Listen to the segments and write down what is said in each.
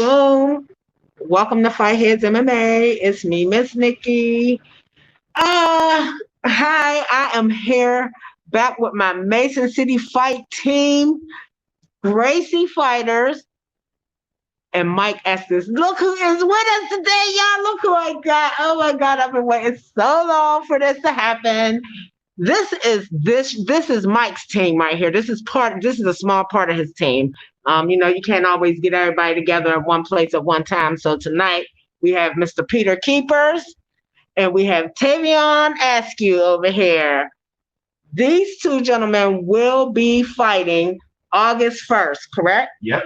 boom. Welcome to Fight Heads MMA. It's me, Miss Nikki. Hi, I am here back with my Mason City fight team, Gracie Fighters, and Mike Estus. Look who is with us today, y'all. Look who I got. Oh my God, I've been waiting so long for this to happen. This is Mike's team right here. This is a small part of his team. You can't always get everybody together at one place at one time. So tonight we have Mr. Peter Keepers and we have Tavion Askew over here. These two gentlemen will be fighting August 1st, correct? Yep.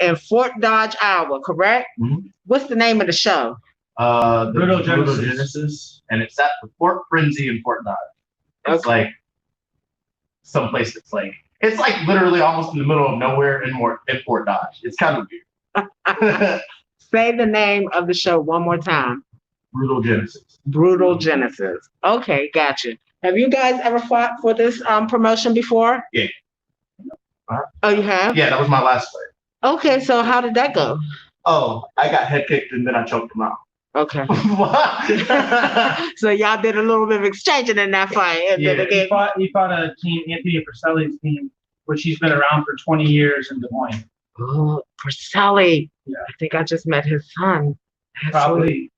In Fort Dodge, Iowa, correct? Mm-hmm. What's the name of the show? The Brutal Genesis. And it's at the Fort Frenzy in Fort Dodge. It's like someplace that's like, it's like literally almost in the middle of nowhere in Fort Dodge. It's kind of weird. Say the name of the show one more time. Brutal Genesis. Brutal Genesis. Okay, gotcha. Have you guys ever fought for this promotion before? Yeah. Oh, you have? Yeah, that was my last fight. Okay, so how did that go? Oh, I got head kicked and then I choked him out. Okay. So y'all did a little bit of exchanging in that fight. Yeah, he fought a team, Anthony Porcelli's team, which he's been around for 20 years in Des Moines. Oh, Porcelli. Yeah. I think I just met his son. Probably.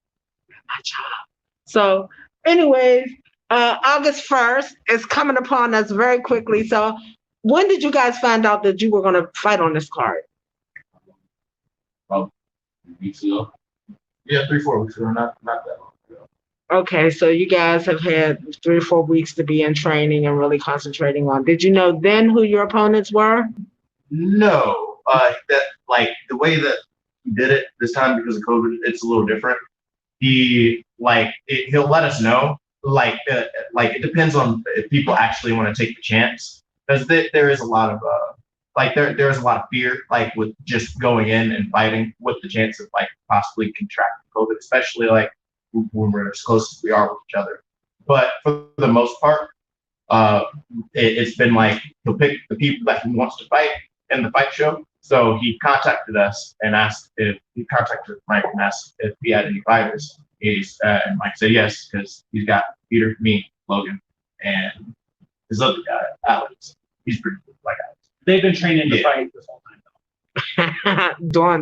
My job. So, anyways, August 1st is coming upon us very quickly. So, when did you guys find out that you were going to fight on this card? About weeks ago. Yeah, 3-4 weeks ago, not that long ago. Okay, so you guys have had 3 or 4 weeks to be in training and really concentrating on. Did you know then who your opponents were? No, that like the way that he did it this time because of COVID, it's a little different. He'll let us know. It depends on if people actually want to take the chance, because there is a lot of there's a lot of fear, like with just going in and fighting with the chance of like possibly contracting COVID, especially like when we're as close as we are with each other. But for the most part, it's been like he'll pick the people that he wants to fight in the fight show. So he contacted us and contacted Mike and asked if he had any fighters. And Mike said yes, because he's got Peter, me, Logan, and his other guy, Alex. He's pretty good, like Alex. They've been training to fight this whole time.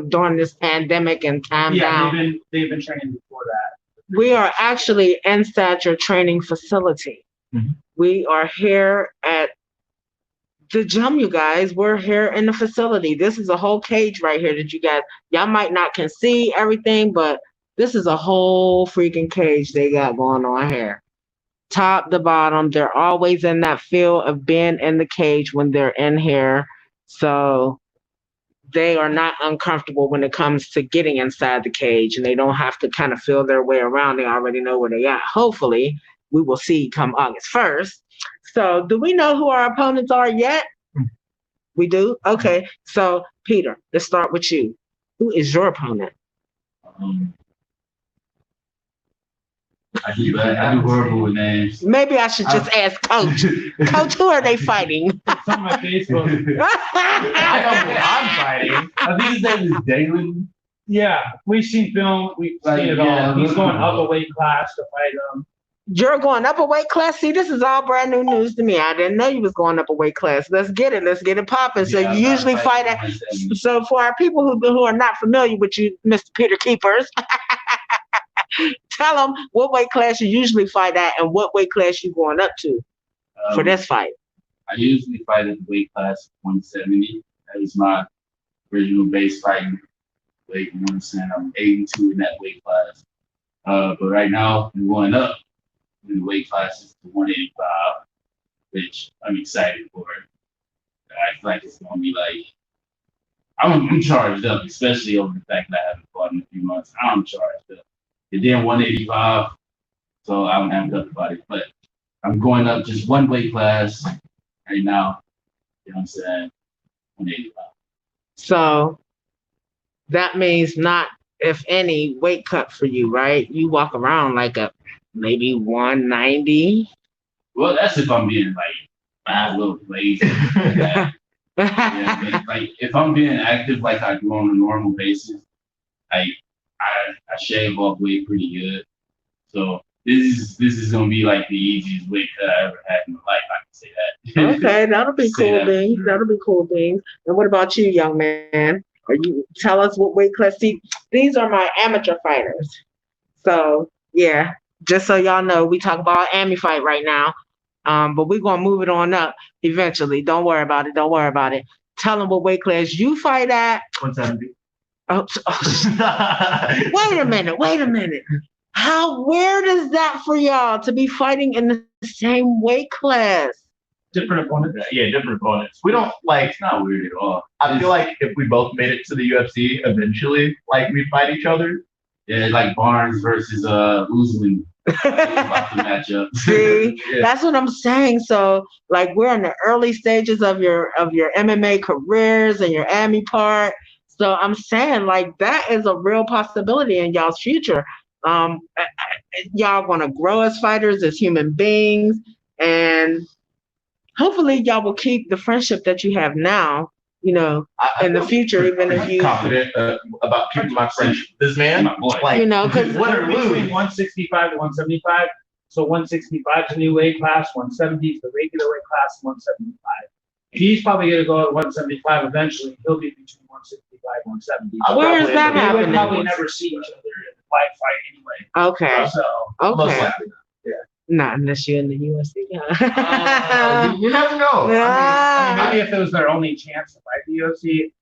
during this pandemic and time down. Yeah, they've been training before that. We are actually inside your training facility. Mm-hmm. We are here at the gym, you guys. We're here in the facility. This is a whole cage right here that y'all might not can see everything, but this is a whole freaking cage they got going on here. Top to bottom, they're always in that feel of being in the cage when they're in here. So they are not uncomfortable when it comes to getting inside the cage, and they don't have to kind of feel their way around. They already know where they are. Hopefully, we will see come August 1st. So do we know who our opponents are yet? We do? Okay. So, Peter, let's start with you. Who is your opponent? I do horrible with names. Maybe I should just ask Coach. Coach, who are they fighting? It's on my Facebook. I know who I'm fighting. I think his name is Dalen. Yeah, we've seen film. We've seen it all. He's going up a weight class to fight him. You're going up a weight class? See, this is all brand new news to me. I didn't know you was going up a weight class. Let's get it popping. So you usually fight at. So for our people who are not familiar with you, Mr. Peter Keepers, tell them what weight class you usually fight at and what weight class you going up to for this fight. I usually fight at the weight class 170. That is my original base fighting weight. You understand? I'm 82 in that weight class. But right now, I'm going up in the weight classes to 185, which I'm excited for. I feel like it's going to be like, I'm charged up, especially over the fact that I haven't fought in a few months. I'm charged up. And then 185, so I'm amped up about it. But I'm going up just one weight class right now. You know what I'm saying? 185. So that means not, if any, weight cut for you, right? You walk around like a maybe 190. Well, that's if I'm being like a little lazy. Yeah, but like if I'm being active like I do on a normal basis, like I shave off weight pretty good. So this is gonna be like the easiest weight cut I ever had in my life. I can say that. Okay, that'll be Say cool that. beans. That'll be cool beans. And what about you, young man? Are you tell us what weight class? See, these are my amateur fighters. So yeah, just so y'all know, we talk about Ami fight right now. But we're gonna move it on up eventually. Don't worry about it. Don't worry about it. Tell them what weight class you fight at. 170. Oh, wait a minute. Wait a minute. How weird is that for y'all to be fighting in the same weight class? Different opponents. Yeah, different opponents. We don't like. It's not weird at all. I feel like if we both made it to the UFC eventually, like we'd fight each other. Yeah, like Barnes versus Usman about to match up. See, Yeah. that's what I'm saying. So, like, we're in the early stages of your MMA careers and your AMI part. So I'm saying, like, that is a real possibility in y'all's future. Y'all gonna grow as fighters, as human beings, and hopefully y'all will keep the friendship that you have now. You know, I in the feel future, even if you, confident about keeping my friendship with this man. My boy. Like, you know, because win or Between lose. 165 to 175. So 165 is the new weight class, 170 is the regular weight class, 175. He's probably going to go at 175 eventually. He'll be between 165 and 170. I'll where is probably that end up- They would happening? probably never see each other in a live fight anyway. Okay, So Most okay, likely. not unless you're in the UFC. You never know. I mean, maybe if it was their only chance to fight the UFC,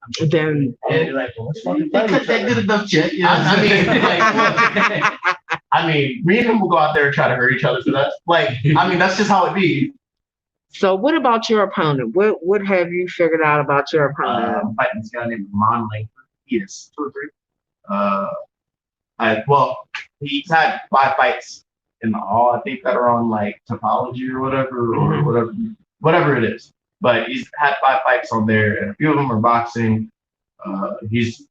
I'm sure Then- they'd be like, well, let's fucking They fight could each they other. did enough shit. I mean, me and him will go out there and try to hurt each other. So that's like, I mean, that's just how it be. So, what about your opponent? What have you figured out about your opponent? I'm fighting this guy named Ramon Langford. He is 2 or 3. He's had 5 fights in all. I think that are on like Topology or whatever, or whatever it is. But he's had 5 fights on there, and a few of them are boxing. He's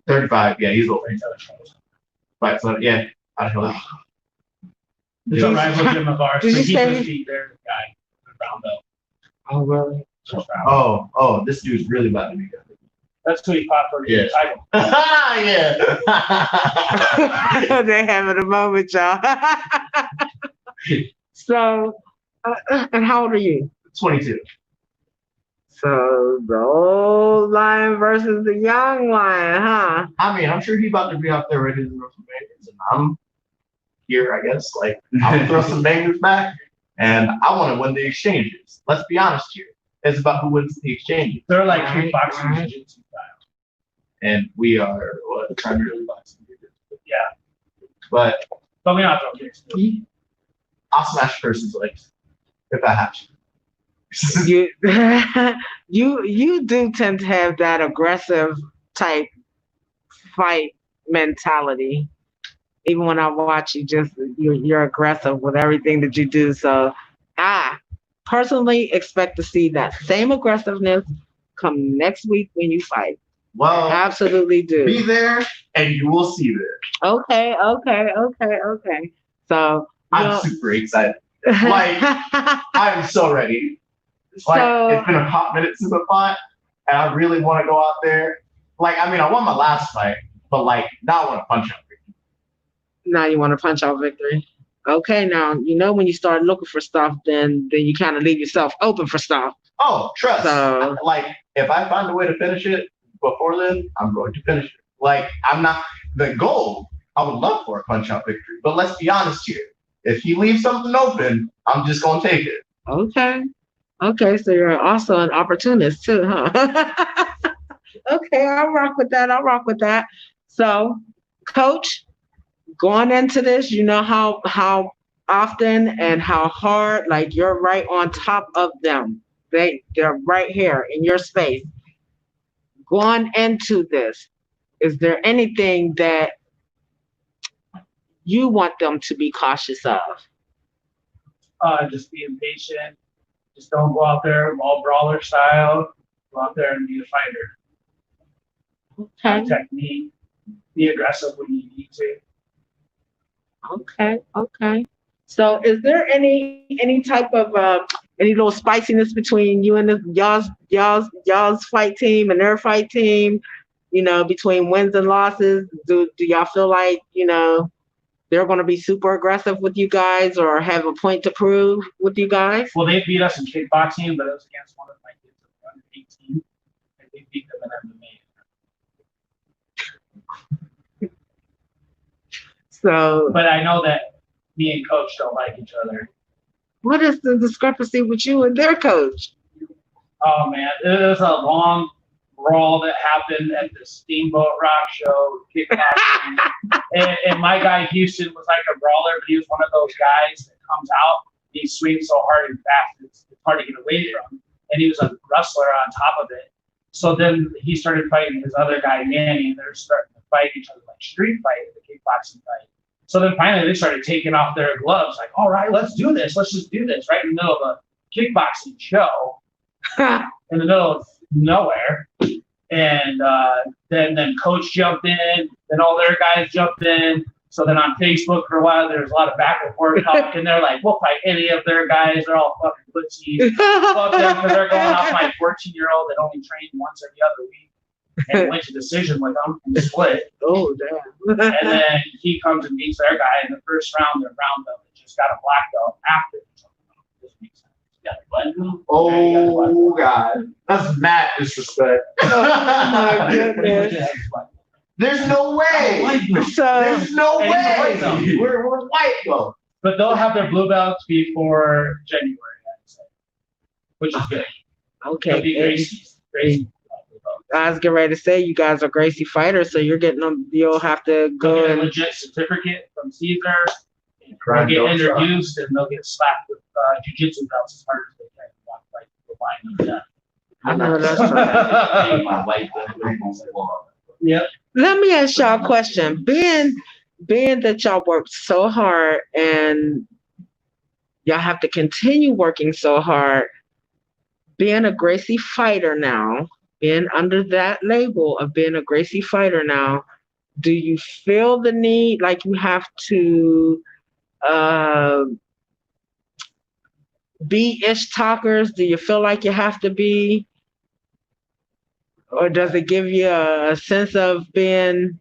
35. Yeah, he's old. But so yeah, I don't know. It's a rival gym of ours. Did So you he say- just beat their guy in the round belt. Oh, really? First round. Oh, this dude's really about to be good. That's who he fought for the Yeah. title. Yeah. They having a moment, y'all. So, and how old are you? 22. So the old lion versus the young lion, huh? I mean, I'm sure he's about to be out there ready to throw some bangers, and I'm here, I guess. Like, I'm gonna throw some bangers back, and I want to win the exchanges. Let's be honest here. It's about who wins the exchanges, They're like Right, kickboxing right. jiu-jitsu style. and we are primarily boxing. Yeah. But But we don't throw kicks. I'll smash a person's legs if I have to. You, you do tend to have that aggressive type fight mentality. Even when I watch you, you're aggressive with everything that you do. So I personally expect to see that same aggressiveness come next week when you fight. Well, Absolutely be do. there, and you will see there. Okay. So I'm super excited. Like, I am so ready. It's like, So- it's been a hot minute since I fought, and I really want to go out there. Like, I mean, I won my last fight, but like, now I want to punch out. now you want to punch out victory. Okay, now you know when you start looking for stuff, then you kind of leave yourself open for stuff. Oh, trust. So- Like, if I find a way to finish it before then, I'm going to finish it. Like, I'm not the goal. I would love for a punch out victory, but let's be honest here. If he leaves something open, I'm just gonna take it. Okay, so you're also an opportunist too, huh? Okay, I'll rock with that. So, coach, going into this, you know how often and how hard, like you're right on top of them. They're right here in your space. Going into this, is there anything that you want them to be cautious of? Just being patient. Just don't go out there all brawler style. Go out there and be a fighter. Okay. Technique. Be aggressive when you need to. Okay. So is there any type of any little spiciness between you and y'all's fight team and their fight team? between wins and losses? Do y'all feel like, they're going to be super aggressive with you guys or have a point to prove with you guys? Well, they beat us in kickboxing, but it was against one of my kids under 18, and they beat them in MMA. So, but I know that me and Coach don't like each other. What is the discrepancy with you and their coach? Oh man, it was a long brawl that happened at the Steamboat Rock show, kickboxing. and my guy Houston was like a brawler, but he was one of those guys that comes out, he swings so hard and fast, it's hard to get away from. And he was a wrestler on top of it. So then he started fighting his other guy, Manny, and they're starting to fight each other like street fight, the kickboxing fight. So then finally they started taking off their gloves, like, all right, let's do this. Let's just do this right in the middle of a kickboxing show in the middle of nowhere. And then Coach jumped in, then all their guys jumped in. So then on Facebook for a while, there was a lot of back and forth talk, and they're like, we'll fight any of their guys. They're all fucking pussies. Fuck them, because they're going off my 14-year-old that only trained once every other week. And went to decision with them and split. Oh, damn. And then he comes and beats their guy in the first round. Their brown belt just got a black belt after. This makes sense. Yeah, oh, God. That's mad disrespect. Oh, my goodness. There's no way. There's no way. We're white, though. But they'll have their blue belts before January, I'd say, which is good. Okay. They'll be Gracie. I was getting ready to say you guys are Gracie Fighters, so you'll have to go get and a legit certificate from Caesar. They'll get introduced and they'll get slapped with jiu-jitsu belts as hard as they can. Like the line of death. I know that's right. Yep. Let me ask y'all a question. Being that y'all worked so hard and y'all have to continue working so hard, being a Gracie Fighter now, being under that label of being a Gracie Fighter now, do you feel the need, like you have to be ish talkers? Do you feel like you have to be? Or does it give you a sense of being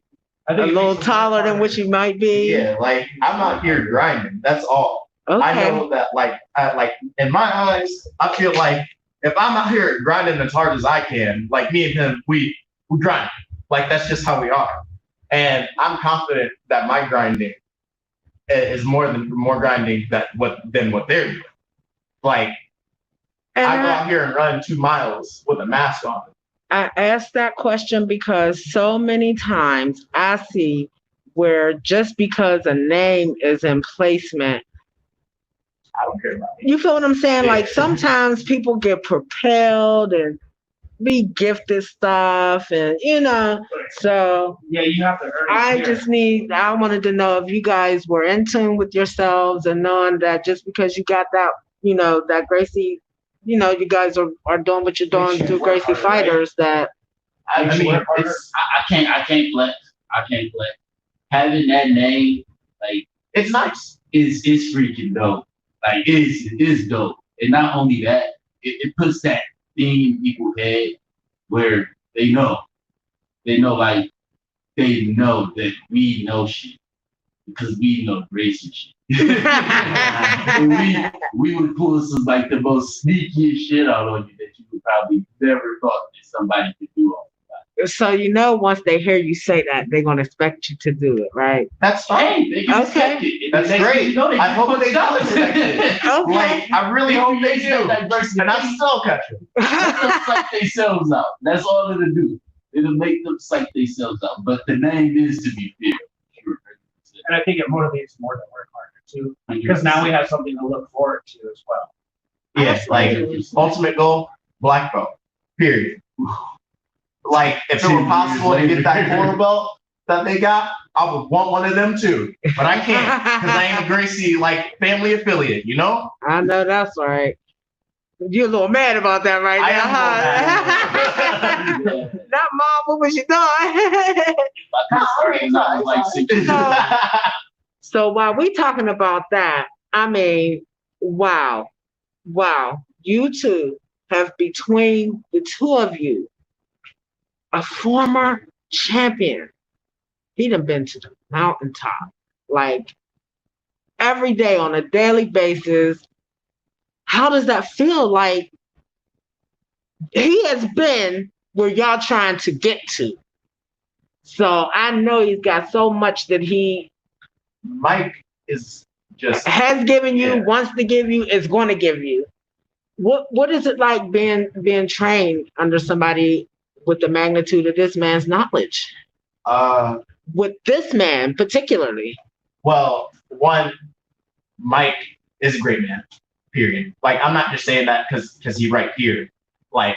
a little taller than what you might be? Yeah, like I'm out here grinding. That's all. Okay. I know that, like in my eyes, I feel like if I'm out here grinding as hard as I can, like me and him, we grind. Like that's just how we are. And I'm confident that my grinding is more grinding than what they're doing. Like I go out here and run 2 miles with a mask on. I asked that question because so many times I see where just because a name is in placement, I don't care about it. You feel what I'm saying? Yeah. Like sometimes people get propelled and be gifted stuff and so yeah, you have to earn it. I wanted to know if you guys were in tune with yourselves and knowing that just because you got that, that Gracie, you guys are doing what you're doing through Gracie Fighters, that I mean, I can't flex. Having that name, like, it's nice. Is freaking dope. Like, it is dope. And not only that, it puts that thing in people's head where they know that we know shit because we know Gracie shit. And we would pull some like the most sneakiest shit out on you that you would probably never thought that somebody could do all the time. So once they hear you say that, they're gonna expect you to do it, right? That's fine. They can expect it. That's great. I hope they do expect it. Okay. Like, I really hope they do. And I still catch them. Let them psych themselves out. That's all it'll do. It'll make them psych themselves out. But the name is to be fair. And I think it motivates more to work harder too, because now we have something to look forward to as well. Yes, like ultimate goal, black belt. Period. Like if it were possible to get that quarter belt that they got, I would want one of them too. But I can't because I ain't a Gracie family affiliate, I know that's right. You're a little mad about that right now, huh? Not mom, what was you doing? So while we talking about that, I mean, wow. You two have, between the two of you, a former champion. He done been to the mountaintop. Like every day on a daily basis. How does that feel? Like he has been where y'all trying to get to. So I know he's got so much that he Mike is just has given you, Yeah. wants to give you, is going to give you. What is it like being trained under somebody with the magnitude of this man's knowledge? With this man particularly. Well, one, Mike is a great man. Period. Like I'm not just saying that because he's right here. Like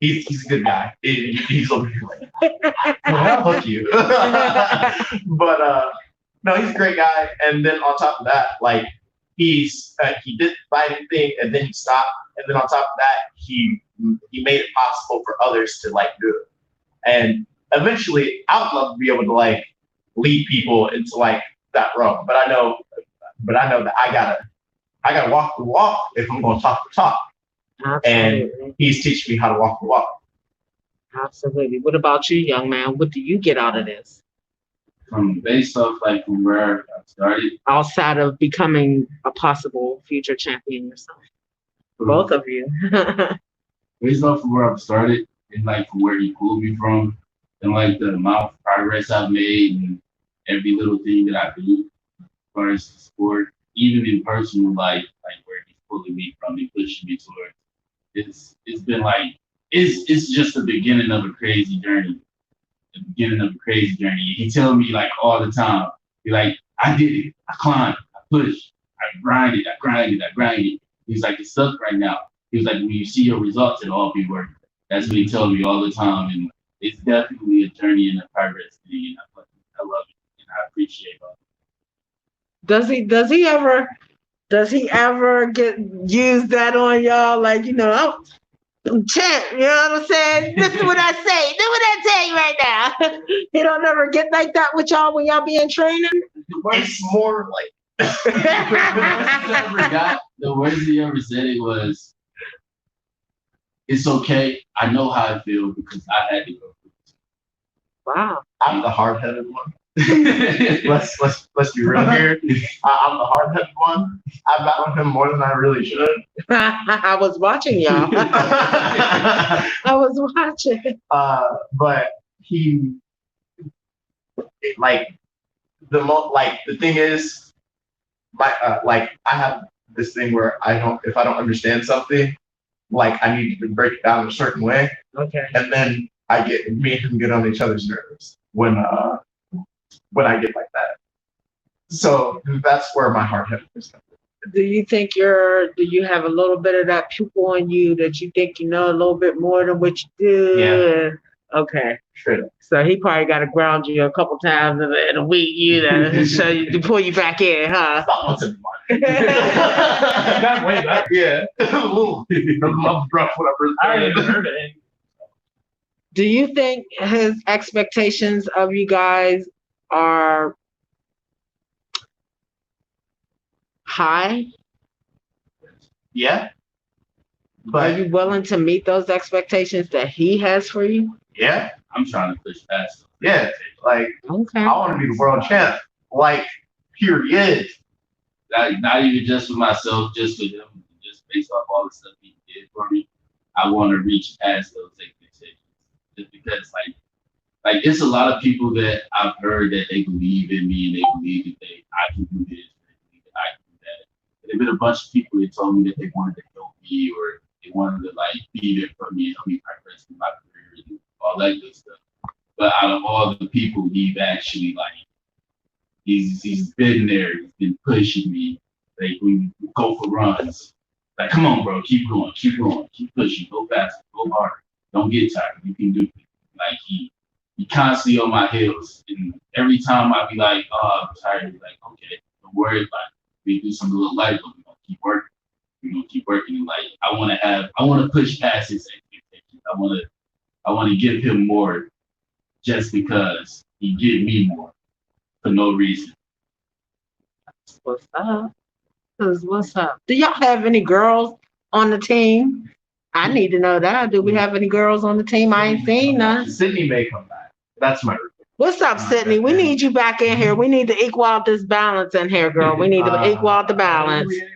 he's a good guy. He's over here like I'll hook you. But no, he's a great guy. And then on top of that, like he did the fighting thing and then he stopped. And then on top of that, he made it possible for others to like do it. And eventually, I would love to be able to like lead people into like that road. But I know that I gotta walk the walk if I'm gonna talk the talk. Absolutely. And he's teaching me how to walk the walk. Absolutely. What about you, young man? What do you get out of this? Based off like from where I started, Outside of becoming a possible future champion yourself. Both of you. based off from where I started and like from where he pulled me from, and like the amount of progress I've made and every little thing that I do as far as the sport, even in personal life, like where he's pulling me from and pushing me towards. It's been like it's just the beginning of a crazy journey. The beginning of a crazy journey. He tells me like all the time, he's like, I did it, I climbed, I pushed, I grinded. He's like, it's stuck right now. He was like, when you see your results, it'll all be worth it. That's what he tells me all the time. And it's definitely a journey and a progress thing. And I love it. And I appreciate it. Does he ever get use that on y'all? Like, I'm champ, you know what I'm saying? This is what I say. This is what I tell you right now. He don't ever get like that with y'all when y'all be in training? It's more like The words he ever said it was, it's okay. I know how I feel because I had to go through it. Wow. I'm the hard-headed one. let's be real here. I'm the hard-headed one. I battled him more than I really should. I was watching y'all. I was watching. But he like the thing is, I have this thing where if I don't understand something, like I need to break it down a certain way. Okay. And then me and him get on each other's nerves when I get like that. So that's where my heart is. Do you think do you have a little bit of that pupil in you that you think you know a little bit more than what you do? Yeah. Okay. Sure. So he probably got to ground you a couple times in a week, to pull you back in, huh? Not once every month. That way back. Yeah. I'm rough, whatever. I already heard it. Do you think his expectations of you guys are high? Yeah. Are But you willing to meet those expectations that he has for you? yeah. I'm trying to push past them. Yeah. Like Okay. I want to be the world champ. Like, period. Not even just for myself, just for him, just based off all the stuff he did for me. I want to reach past those expectations. Just because like it's a lot of people that I've heard that they believe in me and they believe that I can do this, they believe that I can do that. There've been a bunch of people that told me that they wanted to help me or they wanted to like be there for me and help me progress in my career and all that good stuff. But out of all the people, he's actually like he's been there, he's been pushing me. Like we go for runs. Like, come on, bro, keep going, keep pushing, go faster, go harder. Don't get tired. You can do it. Like he constantly on my heels. And every time I be like, oh, I'm tired, he's like, okay, don't worry about it. We do something a little lighter, but we're gonna keep working. We're gonna keep working. And like I wanna push past his expectations. I wanna give him more just because he give me more for no reason. What's up? What's up? Do y'all have any girls on the team? I need to know that. Do we have any girls on the team? I ain't seen none. Sydney may come back. That's my request. What's up, Sydney? We need you back in here. We need to equal out this balance in here, girl. We need to equal out the balance. Is there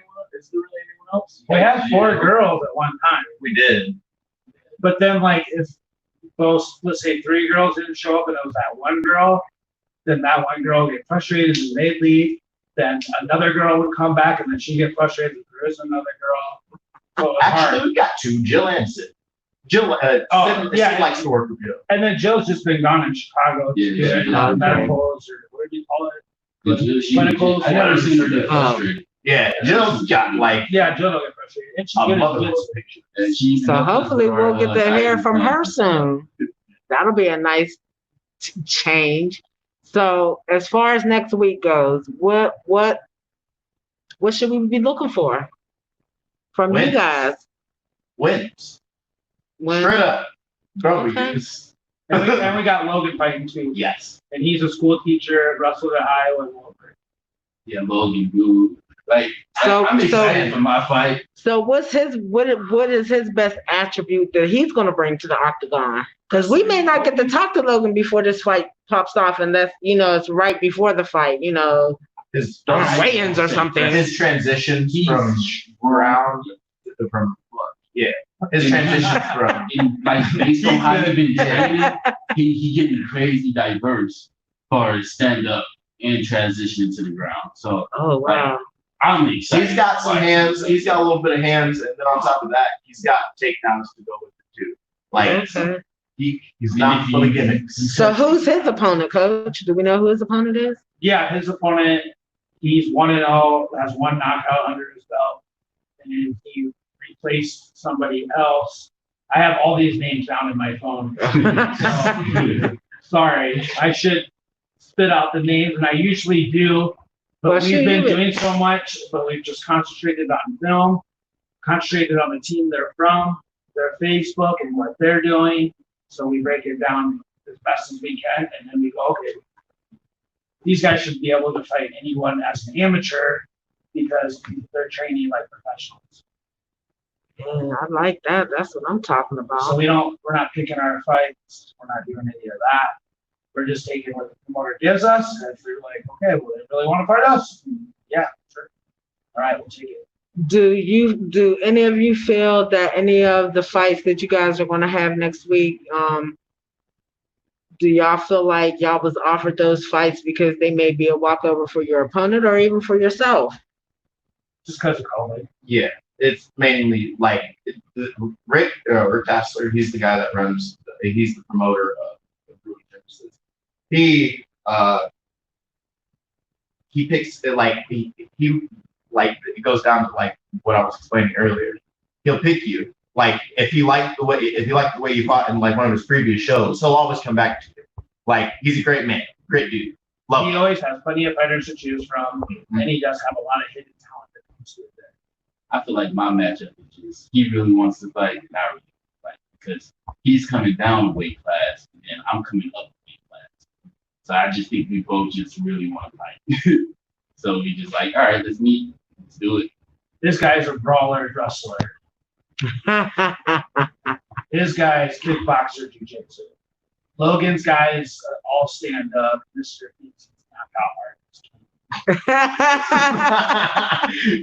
really anyone else? We had 4 girls at one time. We did. But then, like, if those, let's say 3 girls didn't show up and it was that one girl, then that one girl would get frustrated and they'd leave. Then another girl would come back and then she'd get frustrated. There is another girl. So Actually, we got 2, Jill and Sid. Jill, Sid likes to work with Jill. And then Jill's just been gone in Chicago. Medicals, or what do you call it? Clinicals. I've never seen her get frustrated. Yeah, Jill's got like. Yeah, Jill will get frustrated. And she's good at this picture. So hopefully we'll get to hear from her soon. That'll be a nice change. So as far as next week goes, what should we be looking for from Wins. you guys? Wins. When, Straight up. Bro, Okay. And we got Logan fighting too. Yes. And he's a school teacher, wrestled at Iowa and Wilbur. Yeah, Logan, dude. Like, I'm excited for my fight. So what is his best attribute that he's going to bring to the octagon? Because we may not get to talk to Logan before this fight pops off, unless it's right before the fight. His weigh-ins or something. His transitions from ground from his transitions from like based on how he's been training, he getting crazy diverse for stand up and transition to the ground. So oh wow. I'm excited. He's got some hands. He's got a little bit of hands, and then on top of that, he's got takedowns to go with it too. Like Okay. he's not full of gimmicks. So who's his opponent, Coach? Do we know who his opponent is? Yeah, his opponent, he's 1-0, has 1 knockout under his belt, and he replaced somebody else. I have all these names down in my phone. So, sorry, I should spit out the names, and I usually do. But we've been doing so much, but we've just concentrated on film, concentrated on the team they're from, their Facebook, and what they're doing. So we break it down as best as we can, and then we go, okay, these guys should be able to fight anyone as an amateur because they're training like professionals. Yeah, I like that. That's what I'm talking about. So we're not picking our fights. We're not doing any of that. We're just taking what the promoter gives us. And if they're like, okay, well, they really want to fight us? Yeah, sure. All right, we'll take it. Do any of you feel that any of the fights that you guys are going to have next week, do y'all feel like y'all was offered those fights because they may be a walkover for your opponent or even for yourself? Just because of COVID. Yeah, it's mainly like Rick Tassler. He's the guy that runs. He's the promoter of Brewing Services. He picks it goes down to like what I was explaining earlier. He'll pick you. Like if you like the way you fought in like one of his previous shows, he'll always come back to you. Like he's a great man, great dude. Love him. Always has plenty of fighters to choose from, and he does have a lot of hidden talent that comes to it there. I feel like my matchup is just he really wants to fight, and I really want to fight because he's coming down a weight class and I'm coming up a weight class. So I just think we both just really want to fight. So we just like, all right, let's meet, let's do it. This guy's a brawler wrestler. His guy's kickboxer, jiu-jitsu. Logan's guys all stand up. Mr. He's knockout artist.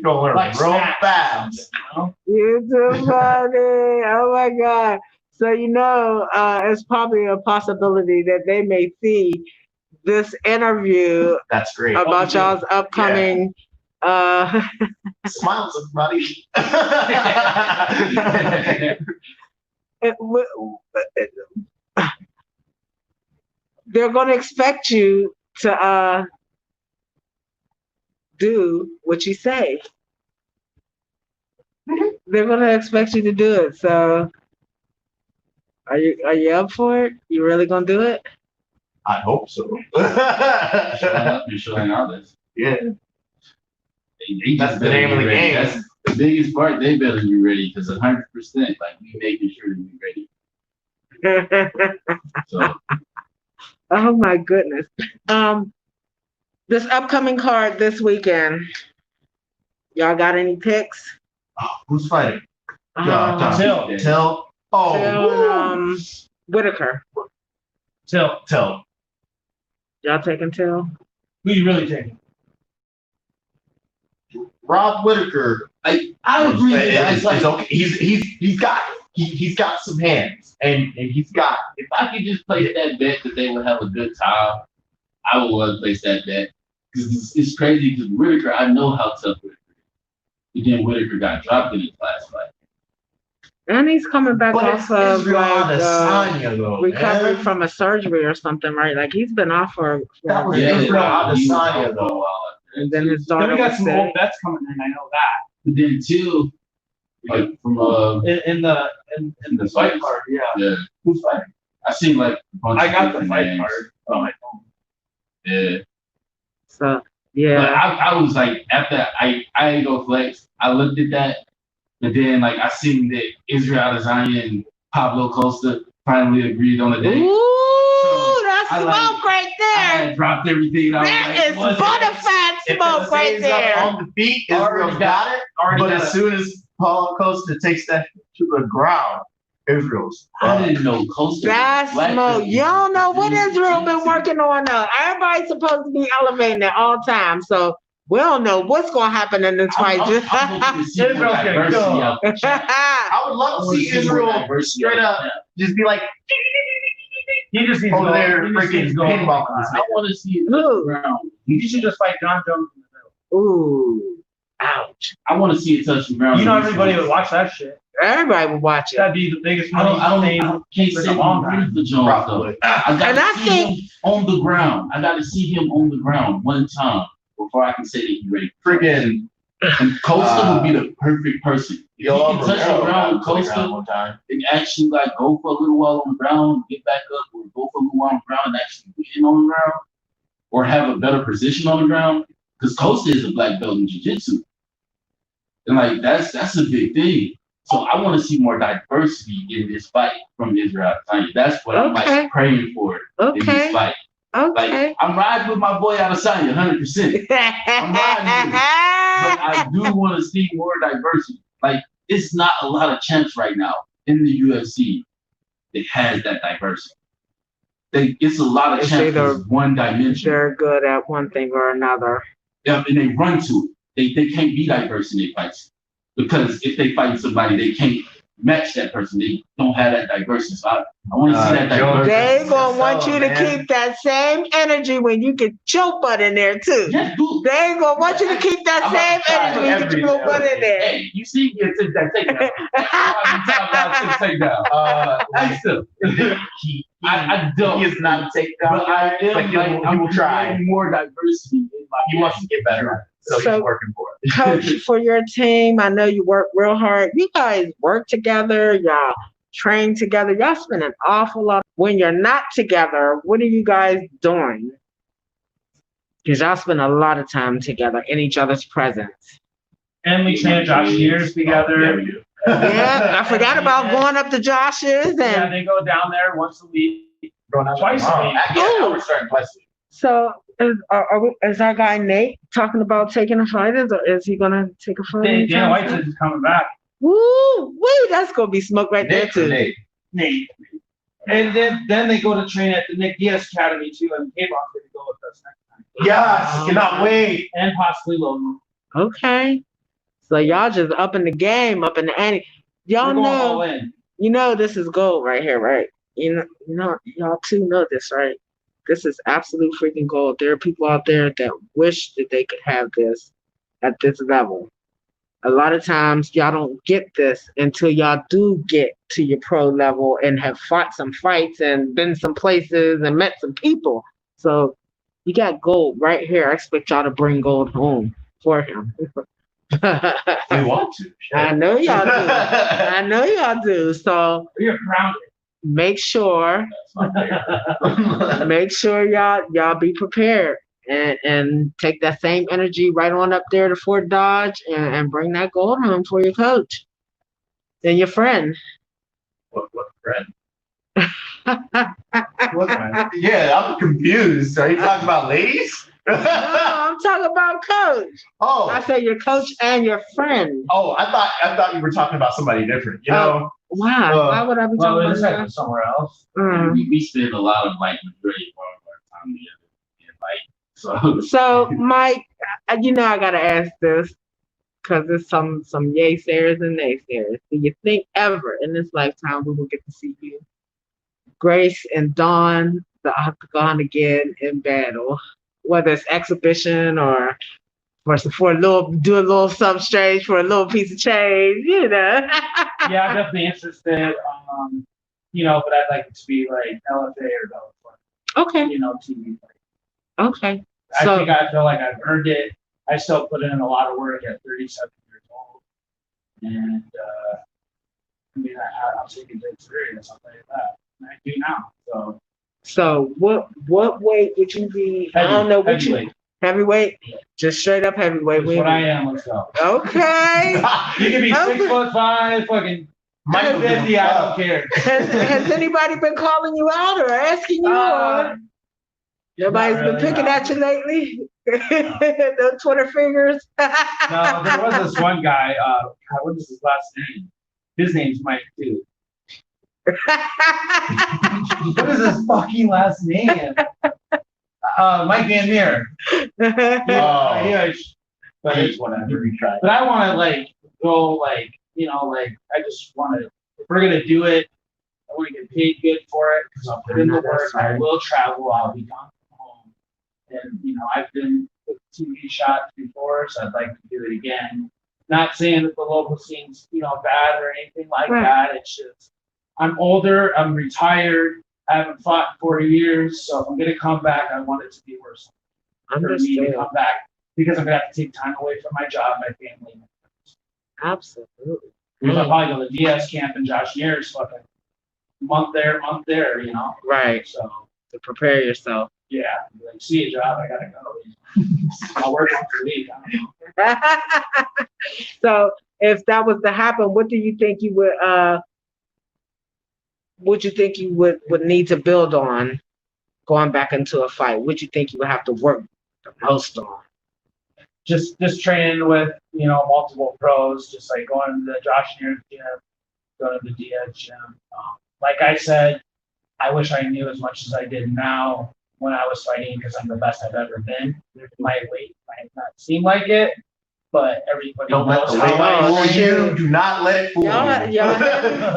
Don't learn Like real snap. fast. You're too funny. Oh my God. So it's probably a possibility that they may see this interview That's great. about y'all's upcoming Smiles, everybody. they're going to expect you to do what you say. They're going to expect you to do it. So are you up for it? You really going to do it? I hope so. You're showing others. Yeah. They That's the name of the game. That's the biggest part. They better be ready because 100%, like we making sure to be ready. So. Oh my goodness. This upcoming card this weekend, y'all got any picks? Oh, who's fighting? Till. Till. Oh, Whitaker. Till. Y'all taking Till? Who you really taking? Rob Whitaker. I agree with that. It's okay. He's got some hands, and he's got. If I could just place that bet that they would have a good time, I would want to place that bet. Because it's crazy because Whitaker, I know how tough Whitaker is. But then Whitaker got dropped in his last fight. And he's coming back But off of Israel like Adesanya, though, recovery man. from a surgery or something, right? Like he's been off for That was Yeah, Israel he was Adesanya, out for a though. while. and then his Then daughter we got was some sick. old bets coming in. I know that. But then Till, like from In the fight card, yeah. yeah, Who's fighting? I seen like a bunch I of got the different fight names. card. Oh, I don't. Yeah. So But yeah, I was like, after I ain't go flex, I looked at that, but then like I seen that Israel Adesanya and Pablo Costa finally agreed on a date. ooh, that's I smoke like- right I there. had dropped everything. I was That like, is what bona fide If smoke right Adesanya there. on the feet, Already Israel's got it. Already But got as it. soon as Paulo Costa takes that to the ground, Israel's. I didn't know Costa. That's Black smoke. people. You don't know what Israel been working on. Everybody's supposed to be elevating at all times, so we don't know what's gonna happen in this fight. I'm hoping to see more Israel's gonna diversity kill him. out there. I would love to see Israel straight up just be like He just needs to over go. there, He just needs freaking to go. pinball. I want to see it Who? touch the ground. He should just fight John Jones in the middle. Ooh, ouch! I want to see it touch the ground. You know everybody would watch that shit. Everybody would watch it. That'd be the biggest I money can't for say the long run. the Jones though. Probably. I And I gotta see think- him on the ground. I gotta see him on the ground one time before I can say that he's ready. Freaking And Costa would be the perfect person. If he Yo, can touch the ground with Costa one time. and actually like go for a little while on the ground, get back up, or go for a little while on the ground and actually win on the ground, or have a better position on the ground. Because Costa is a black belt in jiu-jitsu. And like that's a big thing. So I want to see more diversity in this fight from Israel Adesanya. That's what I'm Okay. like praying for in this Okay, fight. okay. Like I'm riding with my boy Adesanya 100%. But I do want to see more diversity. Like it's not a lot of champs right now in the UFC that has that diversity. It's a lot of It's champs either that's one dimension. They're good at one thing or another. Yeah, and they run to it. They can't be diverse in their fights. Because if they fight somebody, they can't match that person. They don't have that diversity. So I want to see that Jones- diversity. They gonna want you to man. keep that same energy when you get your butt in there too. Yes, dude. They ain't gonna want you to keep that I'm about same to try energy when you get your butt in there. Hey, you see, you took that takedown. I took takedown. I still. I don't. He is not a takedown But I guy, am but he will try. more diversity in my He wants to get better at it, so So- he's working for it. Coach, for your team, I know you work real hard. You guys work together, y'all train together, y'all spend an awful lot. When you're not together, what are you guys doing? Because y'all spend a lot of time together in each other's presence. And we train Josh years together. Yeah, I forgot about going up to Josh's Yeah, and they go down there once a week. Going out Twice a tomorrow. week. Yeah, Ooh. now we're starting twice a week. so is our guy Nate talking about taking a fight? Is he gonna take a fight? Dana White says he's coming back. Woo, wait, that's gonna be smoke right there Nick or too. Nate? Nate. And then they go to train at the Nick Diaz Academy too, and Kayvon's going to go with us next time. Yes, cannot wait. And possibly Logan. Okay. So y'all just up in the game, up in the ante. Y'all We're going all know, in. you know this is gold right here, right? You know, y'all too know this, right? This is absolute freaking gold. There are people out there that wish that they could have this at this level. A lot of times y'all don't get this until y'all do get to your pro level and have fought some fights and been some places and met some people. So you got gold right here. I expect y'all to bring gold home for him. We want to. I know y'all do. I know y'all do. So We're grounded. make sure y'all be prepared and take that same energy right on up there to Fort Dodge and bring that gold home for your coach and your friend. What friend? What friend? Yeah, I'm confused. Are you talking about ladies? No, I'm talking about coach. I Oh, said your coach and your friend. I thought you were talking about somebody different. You know, Why? Why would I be Well, talking this about happened somewhere else. that? We spend a lot of like majority of our time together in like So, Mike, you know I gotta ask this because there's some yaysayers and naysayers. Do you think ever in this lifetime we will get to see you, Grace and Dawn, the octagon again in battle, whether it's exhibition or for a little do a little something strange for a little piece of change, you know? Yeah, I'm definitely interested. You know, but I'd like it to be like LFA or Bellator. Okay. You know, TV. Okay. I think I feel like I've earned it. I still put in a lot of work at 37 years old, and I mean, I'll take it dead serious. I'll tell you that. And I do now. So what weight would you be? I don't know what you heavyweight. Just straight up heavyweight. That's what I am. Let's go. Okay. You can be 6'5", fucking 50. I don't care. Has anybody been calling you out or asking you? Or nobody's been picking at you lately? The Twitter fingers. No, there was this one guy. What is his last name? His name's Mike too. What is his fucking last name? Mike Van Meer. Yeah, but it's whatever. But I want to like go like, you know, like I just want to. If we're gonna do it, I want to get paid good for it because I'll put in the work. I will travel. I'll be gone from home, and you know I've been with TV shots before, so I'd like to do it again. Not saying that the local scene's bad or anything like that. It's just I'm older. I'm retired. I haven't fought in 40 years, so if I'm gonna come back, I want it to be worth something for me to come back because I'm gonna have to take time away from my job, my family. Absolutely. Because I'll probably go to DS camp and Josh Neer's fucking month there, you know. Right. So to prepare yourself. Yeah. Like, see a job, I gotta go. I'll work once a week. I don't know. So if that was to happen, what do you think you would need to build on going back into a fight? What do you think you would have to work the most on? Just training with, multiple pros, just like going to the Josh Neer's gym, going to the DS gym. Like I said, I wish I knew as much as I did now when I was fighting because I'm the best I've ever been. My weight might not seem like it, but everybody knows how I you. Do not let it fool you.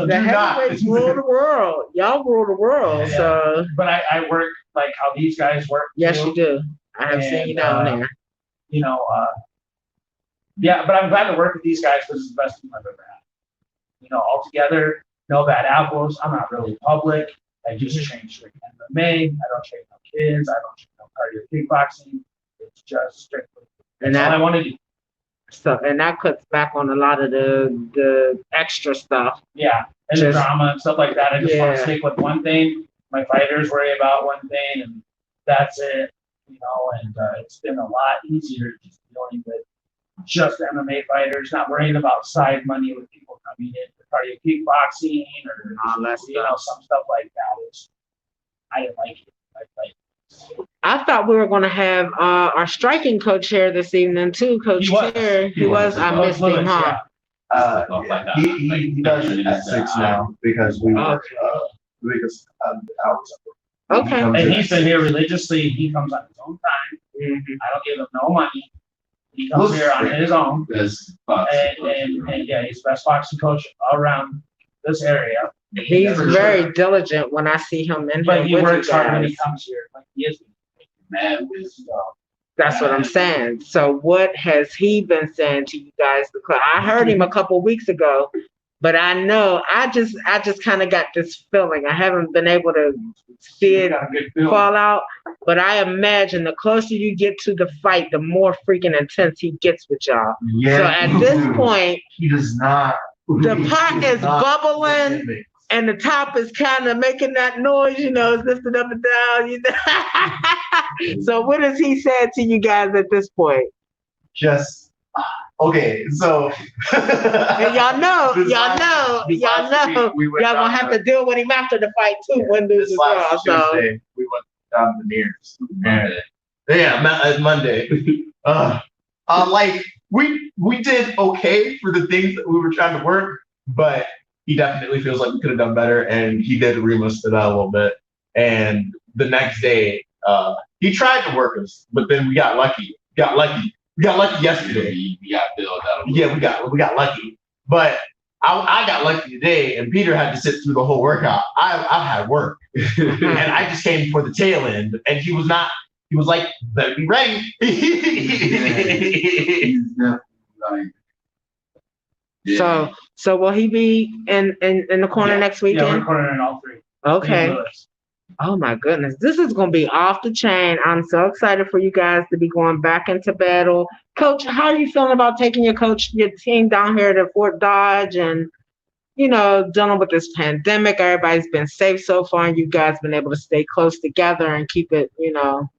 The heavyweights rule the world. Y'all rule the world. Yeah. So, but I work like how these guys work. Yes, you do. I have seen you down there. Yeah, but I'm glad to work with these guys because it's the best team I've ever had. All together, no bad apples. I'm not really public. I just train straight MMA. I don't train no kids. I don't train no cardio kickboxing. It's just strictly. That's all I want to do. So, and that cuts back on a lot of the extra stuff. Yeah, and the drama and stuff like that. I just want to stick with one thing. My fighters worry about one thing, and that's it. And it's been a lot easier just dealing with just MMA fighters, not worrying about side money with people coming in for cardio kickboxing or some stuff like that. I didn't like it. I thought we were going to have our striking coach here this evening too, Coach Terry. He was. I missed him, huh? He does it at 6 now because I was. Okay. And he's been here religiously. He comes on his own time. Mm-hmm. I don't give him no money. He comes here on his own. And yeah, he's the best boxing coach around this area. He's very diligent when I see him in here. But he works hard when he comes here. Like he is mad with That's what I'm saying. So what has he been saying to you guys? Because I heard him a couple weeks ago, but I know I just kind of got this feeling. I haven't been able to see it fall out, but I imagine the closer you get to the fight, the more freaking intense he gets with y'all. Yeah, so at this point, he does not. The pot is bubbling. And the top is kind of making that noise, it's lifting up and down, So what has he said to you guys at this point? Just, okay, so. And y'all know, y'all gonna have to deal with him after the fight too, when this is all. So. We went down the Neers. Monday. We did okay for the things that we were trying to work, but he definitely feels like we could have done better, and he did ream us to that a little bit. And the next day, he tried to work us, but then we got lucky. We got lucky yesterday. We got bailed out. Yeah, we got lucky. But I got lucky today, and Peter had to sit through the whole workout. I had work, and I just came for the tail end, and he was not. He was like, "Better be ready." So will he be in the corner next Yeah, we're weekend? cornering all three. Okay. Oh my goodness, this is gonna be off the chain. I'm so excited for you guys to be going back into battle. Coach, how are you feeling about taking your team down here to Fort Dodge and dealing with this pandemic? Everybody's been safe so far, and you guys been able to stay close together and keep it,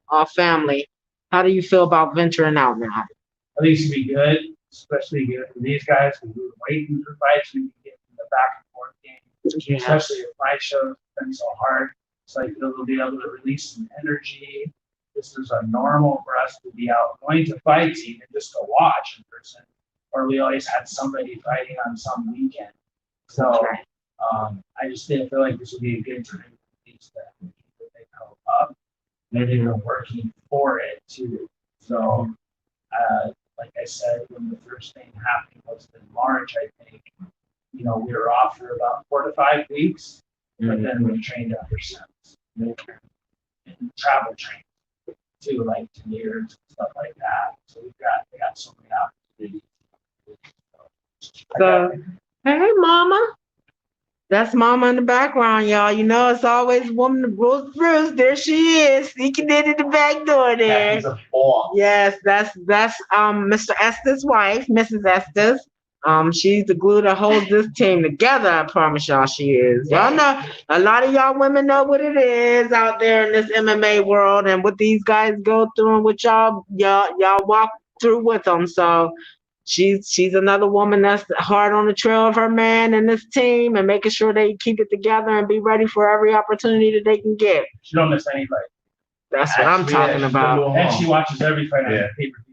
all family. How do you feel about venturing out now? I think it's gonna be good, especially good for these guys who were waiting for fights. We can get in the back and forth game, Yeah. especially if my show's been so hard. It's like they'll be able to release some energy. This is a normal for us to be out going to fights, even just to watch in person, or we always had somebody fighting on some weekend. So I just didn't feel like this would be a good time for these that they come up. And they've been working for it too. So like I said, when the first thing happened was in March, I think, we were off for about 4 to 5 weeks, but then we trained ever since. And travel trained too, like 2 years and stuff like that. So we got so many opportunities. So, hey, Mama. That's Mama in the background, y'all. It's always woman to Bruce. There she is, sneaking in the back door there. He's a boss. Yes, that's Mr. Estes' wife, Mrs. Estes. She's the glue that holds this team together. I promise y'all, she is. Y'all know, a lot of y'all women know what it is out there in this MMA world and what these guys go through and what y'all walk through with them. So she's another woman that's hard on the trail of her man and this team and making sure they keep it together and be ready for every opportunity that they can get. She don't miss anybody. That's what I'm talking about. And she watches every fight on the pay-per-view.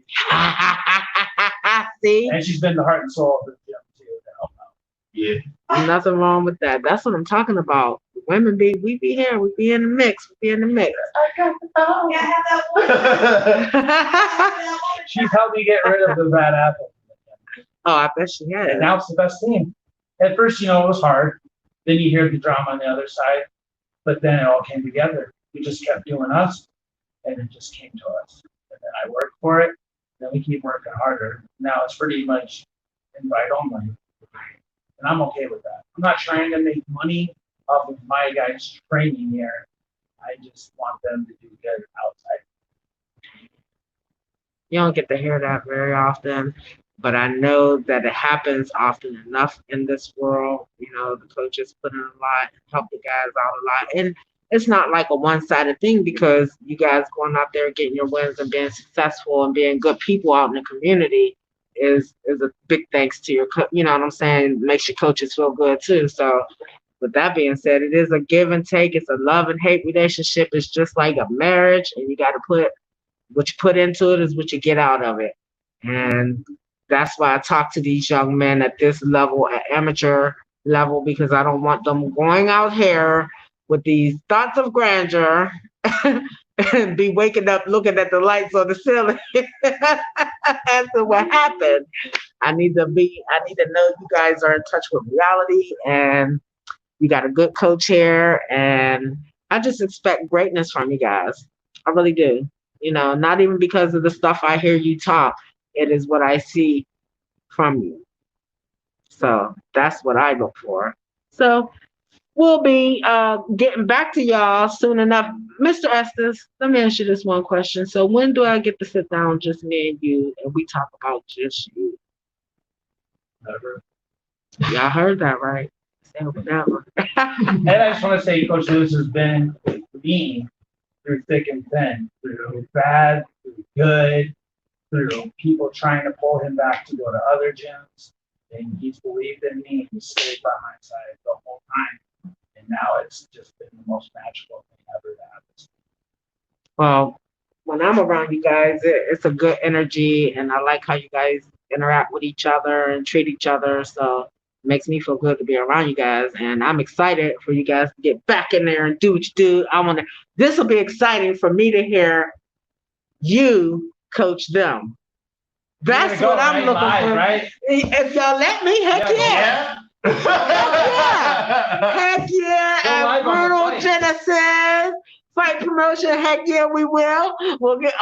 See? And she's been the heart and soul of the gym too to help out. Yeah. Nothing wrong with that. That's what I'm talking about. Women we be here. We be in the mix. We be in the mix. I got the phone. Yeah, I have that one. She's helped me get rid of the bad apple. Oh, I bet she has. And now it's the best team. At first, it was hard. Then you hear the drama on the other side. But then it all came together. We just kept doing us, and it just came to us. And then I worked for it. Then we keep working harder. Now it's pretty much invite only. And I'm okay with that. I'm not trying to make money off of my guys training here. I just want them to do good outside. You don't get to hear that very often, but I know that it happens often enough in this world. The coaches put in a lot, help the guys out a lot. And it's not like a one-sided thing because you guys going out there getting your wins and being successful and being good people out in the community is a big thanks to your, you know what I'm saying? Makes your coaches feel good too. So with that being said, it is a give and take. It's a love and hate relationship. It's just like a marriage, and you got to put what you put into it is what you get out of it. And that's why I talk to these young men at this level, at amateur level, because I don't want them going out here with these thoughts of grandeur and be waking up looking at the lights on the ceiling as to what happened. I need to know you guys are in touch with reality and you got a good coach here, and I just expect greatness from you guys. I really do. Not even because of the stuff I hear you talk. It is what I see from you. So that's what I look for. So we'll be getting back to y'all soon enough. Mr. Estes, let me ask you this one question. So when do I get to sit down, just me and you, and we talk about just you? Never. Y'all heard that, right? Say never. And I just want to say, Coach Lewis has been with me through thick and thin, through bad, through good, through people trying to pull him back to go to other gyms. And he's believed in me, and he stayed by my side the whole time. And now it's just been the most magical thing ever to happen. Well, when I'm around you guys, it's a good energy, and I like how you guys interact with each other and treat each other. So makes me feel good to be around you guys, and I'm excited for you guys to get back in there and do what you do. This will be exciting for me to hear you coach them. That's what I'm looking for. Right? If y'all let me, heck yeah. Heck yeah. And Brutal Genesis Fight Promotion, heck yeah, we will. We'll get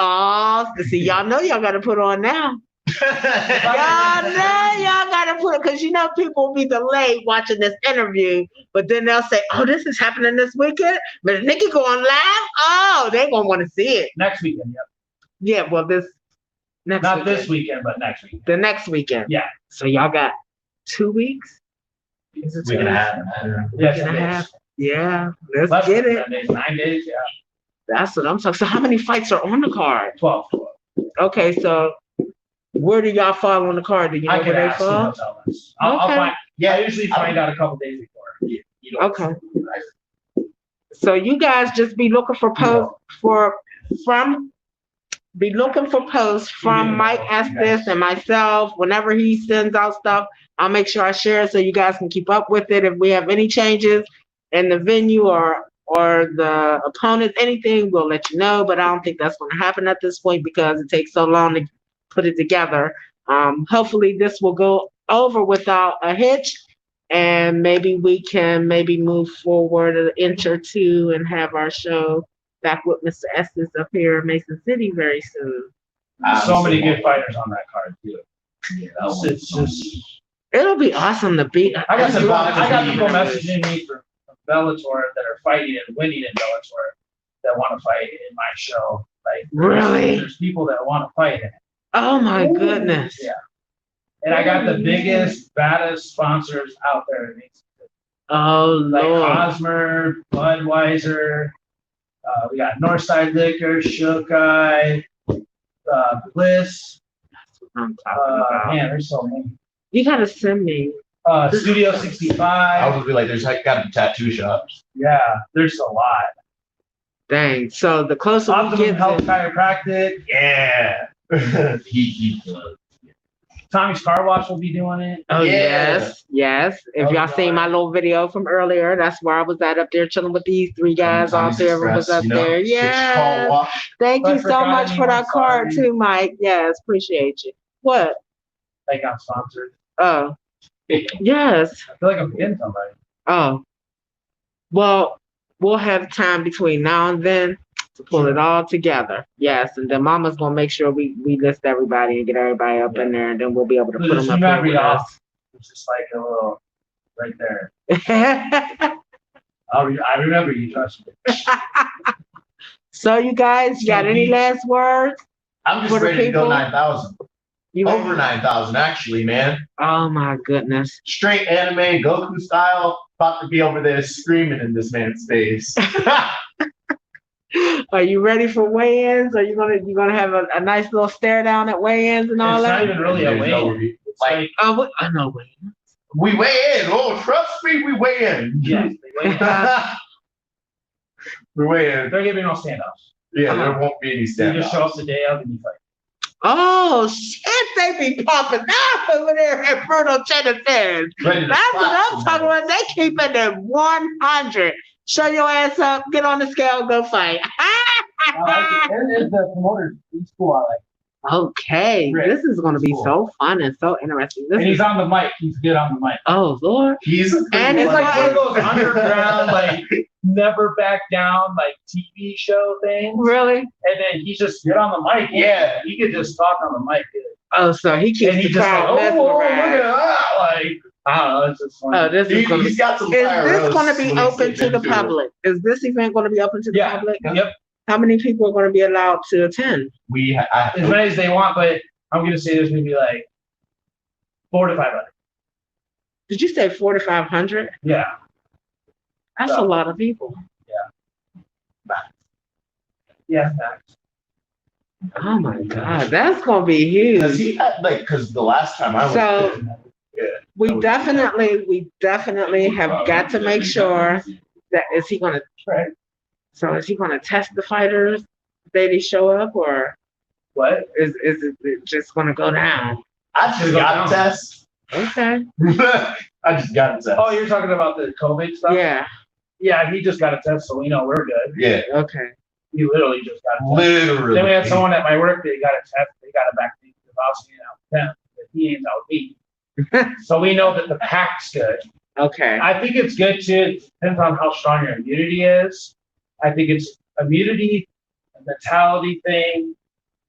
see, y'all know y'all gotta put on now. Y'all know y'all gotta put it, because people will be delayed watching this interview, but then they'll say, oh, this is happening this weekend, but if Nikki go on live, they're gonna want to see it. Next weekend, yep. Yeah, well, this weekend, but next weekend. The next weekend. Yeah. So y'all got 2 weeks? Week and a half. Week and a half. Yeah. Let's get it. 9 days, yeah. That's what I'm talking. So how many fights are on the card? 12. Okay, so where do y'all fall on the card? Do you know where they fall? I usually find out a couple days before. Okay. So you guys just be looking for posts from Mike Estus and myself. Whenever he sends out stuff, I'll make sure I share it so you guys can keep up with it. If we have any changes in the venue or the opponents, anything, we'll let you know. But I don't think that's going to happen at this point because it takes so long to put it together. Hopefully this will go over without a hitch, and maybe we can move forward an inch or two and have our show back with Mr. Estes up here in Mason City very soon. So many good fighters on that card too. It'll be awesome to beat. I got people messaging me from Bellator that are fighting and winning in Bellator that want to fight in my show. Like really, there's people that want to fight in it. Oh my goodness! Yeah, and I got the biggest, baddest sponsors out there. Oh like Lord. Hosmer, Budweiser. We got Northside Liquor, Shokai, Bliss. That's what I'm talking about. Man, there's so many. You gotta send me. Studio 65. I would be like, there's gotta be tattoo shops. Yeah, there's a lot. Dang. So the closer we get Health Chiropractic. Yeah. Tommy's Car Wash will be doing it. Oh yes. If y'all seen my little video from earlier, that's where I was up there chilling with these 3 guys. All 3 of them was up there. Yeah. Thank you so much for that card too, Mike. Yes, appreciate you. What? They got sponsored. Oh. Yes. I feel like I'm getting somebody. Oh. Well, we'll have time between now and then to pull it all together. Yes, and then Mama's gonna make sure we list everybody and get everybody up in there, and then we'll be able to put them up there with us. It's just like a little right there. I remember you, trust me. So you guys, you got any last words? I'm just ready to go 9,000. Over 9,000, actually, man. Oh my goodness! Straight anime, Goku style. About to be over there screaming in this man's face. Are you ready for weigh-ins? Are you gonna have a nice little stare down at weigh-ins and all that? It's not even really a weigh-in. Like, I know weigh-ins. We weigh in. Oh, trust me, we weigh in. Yes, they weigh in. We weigh in. There gonna be no standouts. Yeah, there won't be any standouts. You just show up the day of and you fight. Oh shit! They be popping off over there at Brutal Genesis. That's what I'm talking about. They keep it at 100. Show your ass up, get on the scale, go fight. I like it. And the promoter, he's cool. I like it. Okay, this is going to be so fun and so interesting. And he's on the mic. He's good on the mic. Oh Lord! It's like one of those underground, like never back down, like TV show things. Really? And then he just get on the mic. Yeah, he could just talk on the mic. Oh, so he keeps the crowd messing around. Look at that! Like, I don't know. It's just funny. Oh, this is going to be. Is this going to be open to the into public? Is this event going to be open to the public? Yep. How many people are going to be allowed to attend? As many as they want, but I'm going to say there's going to be like 400 to 500. Did you say 400 to 500? Yeah. That's a lot of people. Yeah. Oh my God, that's going to be huge. Because the last time I was we definitely have got to make sure that is he going to test the fighters the day they show up, or what is it just going to go down? I just got a test. Okay. I just got it. Oh, you're talking about the COVID stuff? Yeah. Yeah, he just got a test, so we know we're good. Yeah. Okay. He literally just got a test. Literally. Then we had someone at my work, they got a test, they got a vaccine to the house, but he ain't out me. So we know that the pack's good. Okay. I think it's good too. It depends on how strong your immunity is. I think it's immunity, a mentality thing,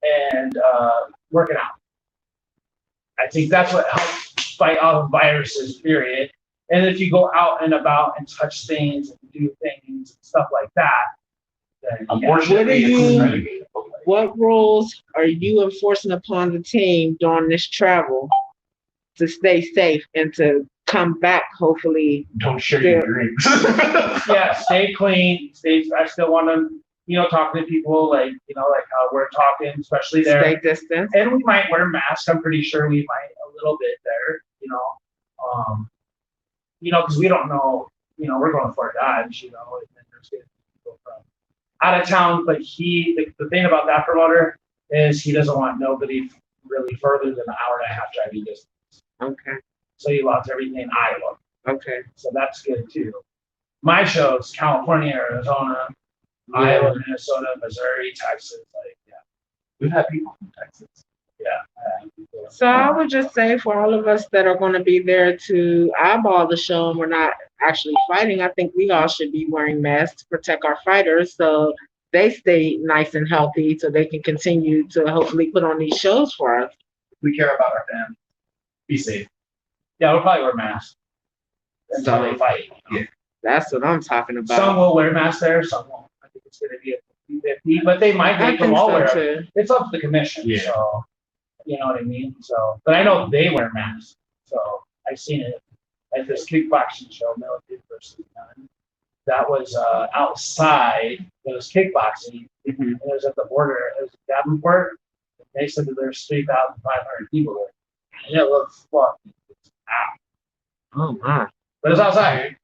and working out. I think that's what helps fight off viruses, period. And if you go out and about and touch things and do things and stuff like that, then Unfortunately, What rules are you enforcing upon the team during this travel to stay safe and to come back, hopefully? don't share your dreams. yeah, stay clean. I still want to, talk to people like how we're talking, especially there. Stay distant. And we might wear masks. I'm pretty sure we might a little bit there, because we don't know, we're going to Fort Dodge, and then there's going to be people from out of town. But the thing about that promoter is he doesn't want nobody really further than an hour and a half driving distance. Okay. So he loves everything in Iowa. Okay. So that's good too. My shows, California, Arizona, Iowa, Minnesota, Missouri, Texas, We've had people from Texas. Yeah. So I would just say for all of us that are going to be there to eyeball the show and we're not actually fighting, I think we all should be wearing masks to protect our fighters so they stay nice and healthy so they can continue to hopefully put on these shows for us. We care about our family. Be safe. Yeah, we'll probably wear masks until they fight. Yeah. That's what I'm talking about. Some will wear masks there, some won't. I think it's going to be a 50-50, but they might make them all wear it. It's up to the commission. Yeah. So, you know what I mean? So, but I know they wear masks. So I've seen it at this kickboxing show, Military versus None. That was outside. It was kickboxing. Mm-hmm. And it was at the border. It was Davenport. They said that there's 3,500 people there. And it looks fucking out. Oh my. But it's outside.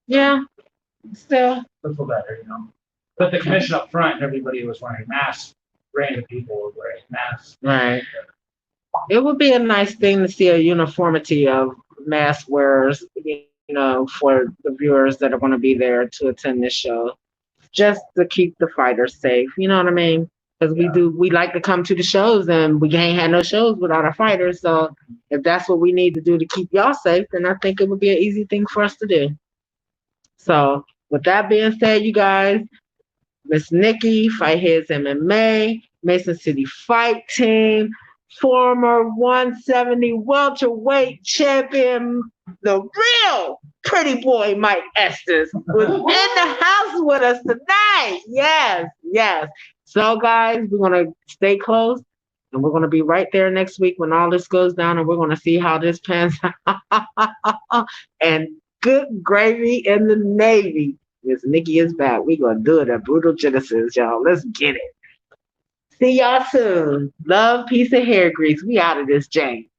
Yeah. Still. Looks a little better, But the commission up front, everybody was wearing masks. Random people were wearing masks. Right. It would be a nice thing to see a uniformity of mask wearers, for the viewers that are going to be there to attend this show, just to keep the fighters safe. You know what I mean? Because we like to come to the shows and we can't have no shows without our fighters. So if that's what we need to do to keep y'all safe, then I think it would be an easy thing for us to do. So with that being said, you guys, Miss Nikki, Fight Heads MMA, Mason City Fight Team, former 170 welterweight champion, the real pretty boy Mike Estus was in the house with us tonight. Yes. So guys, we're going to stay close and we're going to be right there next week when all this goes down and we're going to see how this pans out. And good gravy in the Navy. Miss Nikki is back. We're going to do it at Brutal Genesis, y'all. Let's get it. See y'all soon. Love, peace, and hair grease. We out of this, Jane.